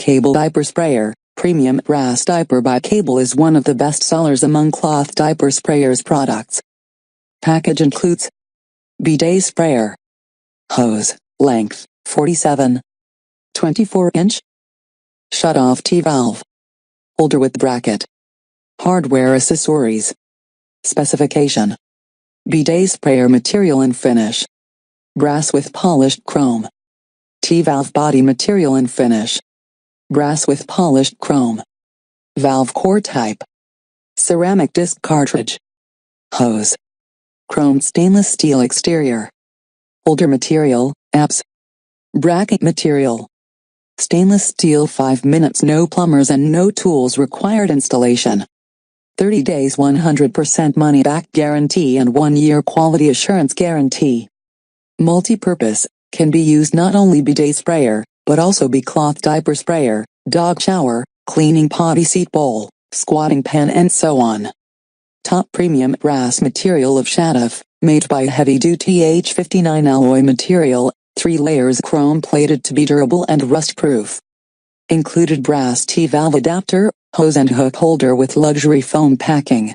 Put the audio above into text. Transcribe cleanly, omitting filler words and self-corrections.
Kablle Diaper Sprayer. Premium brass diaper by Kablle is one of the best sellers among cloth diaper sprayers products. Package includes bidet sprayer, hose, length 47, 24-inch, shut-off T-valve, holder with bracket, hardware accessories. Specification: bidet sprayer material and finish, brass with polished chrome. T-valve body material and finish, brass with polished chrome. Valve core type, ceramic disc cartridge. Hose, chromed stainless steel exterior. Holder material, ABS. Bracket material, stainless steel. 5 minutes. No plumbers and no tools required. Installation: 30 days 100% money back guarantee and 1-year quality assurance guarantee. Multi-purpose, can be used not only bidet sprayer, but also be cloth diaper sprayer, dog shower, cleaning potty seat bowl, squatting pen and so on. Top premium brass material of Shadaf, made by heavy-duty H59 alloy material, 3 layers chrome plated to be durable and rust-proof. Included brass T-valve adapter, hose and hook holder with luxury foam packing.